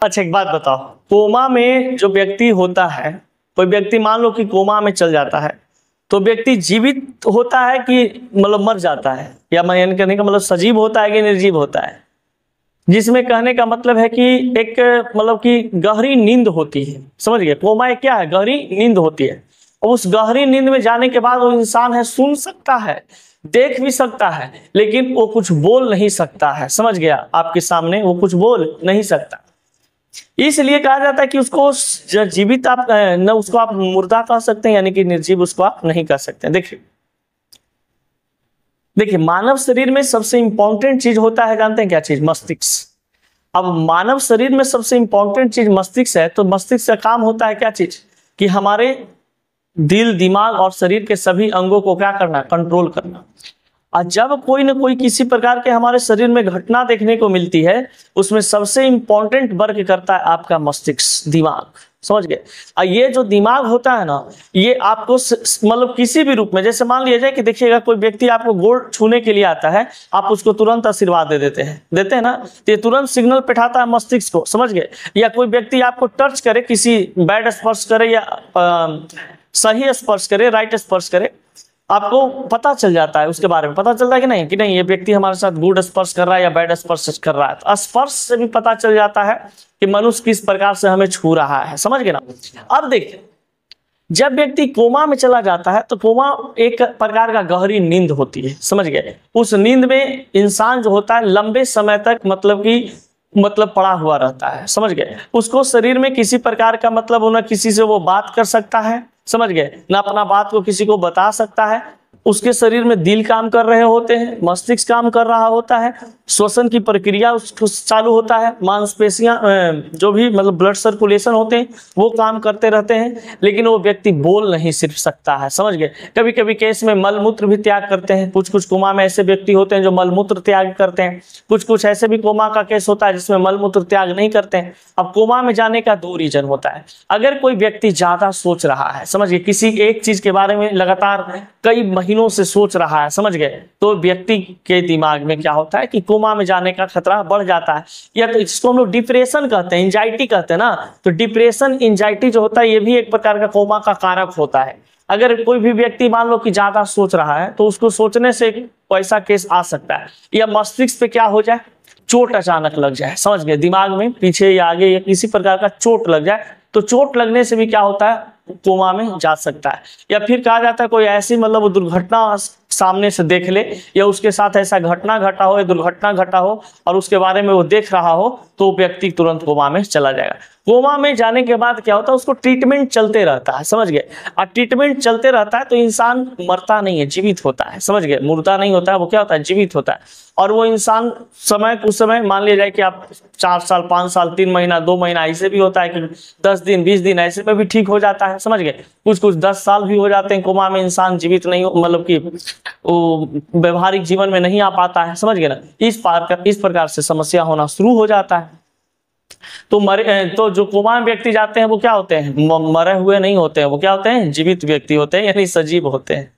अच्छा एक बात बताओ, कोमा में जो व्यक्ति होता है, कोई व्यक्ति मान लो कि कोमा में चल जाता है, तो व्यक्ति जीवित होता है कि मतलब मर जाता है, या मैं कहने का मतलब सजीव होता है कि निर्जीव होता है? जिसमें कहने का मतलब है कि एक मतलब कि गहरी नींद होती है, समझ गए? कोमा एक क्या है? गहरी नींद होती है। और उस गहरी नींद में जाने के बाद वो इंसान है, सुन सकता है, देख भी सकता है, लेकिन वो कुछ बोल नहीं सकता है। समझ गया? आपके सामने वो कुछ बोल नहीं सकता, इसलिए कहा जाता है कि उसको जीवित आप न उसको आप मुर्दा कह सकते हैं, यानी कि निर्जीव उसको आप नहीं कह सकते। देखिए मानव शरीर में सबसे इंपॉर्टेंट चीज होता है, जानते हैं क्या चीज? मस्तिष्क। अब मानव शरीर में सबसे इंपॉर्टेंट चीज मस्तिष्क है, तो मस्तिष्क का काम होता है क्या चीज? कि हमारे दिल, दिमाग और शरीर के सभी अंगों को क्या करना? कंट्रोल करना। और जब कोई न कोई किसी प्रकार के हमारे शरीर में घटना देखने को मिलती है, उसमें सबसे इंपॉर्टेंट वर्क करता है आपका मस्तिष्क, दिमाग। समझ गए? और ये जो दिमाग होता है ना, ये आपको मतलब किसी भी रूप में, जैसे मान लिया जाए कि देखिएगा कोई व्यक्ति आपको गोड़ छूने के लिए आता है, आप उसको तुरंत आशीर्वाद देते हैं ना, तो ये तुरंत सिग्नल बैठाता है मस्तिष्क को। समझ गए? या कोई व्यक्ति आपको टच करे, किसी बैड स्पर्श करे या सही स्पर्श करे, राइट स्पर्श करे, आपको पता चल जाता है, उसके बारे में पता चलता है कि नहीं ये व्यक्ति हमारे साथ गुड स्पर्श कर रहा है या बैड स्पर्श कर रहा है। तो स्पर्श से भी पता चल जाता है कि मनुष्य किस प्रकार से हमें छू रहा है। समझ गए ना? अब देखिए, जब व्यक्ति कोमा में चला जाता है, तो कोमा एक प्रकार का गहरी नींद होती है। समझ गए? उस नींद में इंसान जो होता है लंबे समय तक मतलब पड़ा हुआ रहता है। समझ गए? उसको शरीर में किसी प्रकार का मतलब ना किसी से वो बात कर सकता है, समझ गए ना, अपना बात को किसी को बता सकता है। उसके शरीर में दिल काम कर रहे होते हैं, मस्तिष्क काम कर रहा होता है, श्वसन की प्रक्रिया उसको चालू होता है, मांसपेशियां जो भी मतलब ब्लड सर्कुलेशन होते हैं वो काम करते रहते हैं, लेकिन वो व्यक्ति बोल नहीं सिर्फ सकता है। समझ गए? कभी कभी केस में मलमूत्र भी त्याग करते हैं। कुछ कोमा में ऐसे व्यक्ति होते हैं जो मलमूत्र त्याग करते हैं, कुछ ऐसे भी कोमा का केस होता है जिसमें मलमूत्र त्याग नहीं करते हैं। अब कोमा में जाने का दो रीजन होता है। अगर कोई व्यक्ति ज्यादा सोच रहा है, समझिए किसी एक चीज के बारे में लगातार कई महीनों से सोच रहा है, समझ गए, तो व्यक्ति के दिमाग में क्या होता है कि कोमा में जाने का खतरा बढ़ जाता है। या तो इसको हम लोग डिप्रेशन कहते हैं, एंजाइटी कहते हैं ना, तो डिप्रेशन एंजाइटी जो होता है ये भी एक प्रकार का कोमा का कारक होता है। अगर कोई भी व्यक्ति मान लो कि ज्यादा सोच रहा है, तो उसको सोचने से ऐसा केस आ सकता है। या मस्तिष्क पे क्या हो जाए? चोट अचानक लग जाए, समझ गए, दिमाग में पीछे या आगे या किसी प्रकार का चोट लग जाए, तो चोट लगने से भी क्या होता है? कोमा में जा सकता है। या फिर कहा जाता है कोई ऐसी मतलब दुर्घटना सामने से देख ले, या उसके साथ ऐसा घटना घटा हो या दुर्घटना घटा हो और उसके बारे में वो देख रहा हो, तो व्यक्ति तुरंत कोमा में चला जाएगा। कोमा में जाने के बाद क्या होता है? उसको ट्रीटमेंट चलते रहता है, समझ गए, और ट्रीटमेंट चलते रहता है तो इंसान मरता नहीं है, जीवित होता है। समझ गए? मुर्दा नहीं होता है, वो क्या होता है? जीवित होता है। और वो इंसान कुछ समय मान लिया जाए कि आप 4 साल 5 साल 3 महीना 2 महीना, ऐसे भी होता है कि 10 दिन 20 दिन ऐसे में भी ठीक हो जाता है। समझ गए? कुछ 10 साल भी हो जाते हैं कोमा में, इंसान जीवित नहीं मतलब कि वो व्यवहारिक जीवन में नहीं आ पाता है। समझ गए ना? इस प्रकार से समस्या होना शुरू हो जाता है। तो जो कोमा में व्यक्ति जाते हैं वो क्या होते हैं? मरे हुए नहीं होते हैं, वो क्या होते हैं? जीवित व्यक्ति होते हैं, यानी सजीव होते हैं।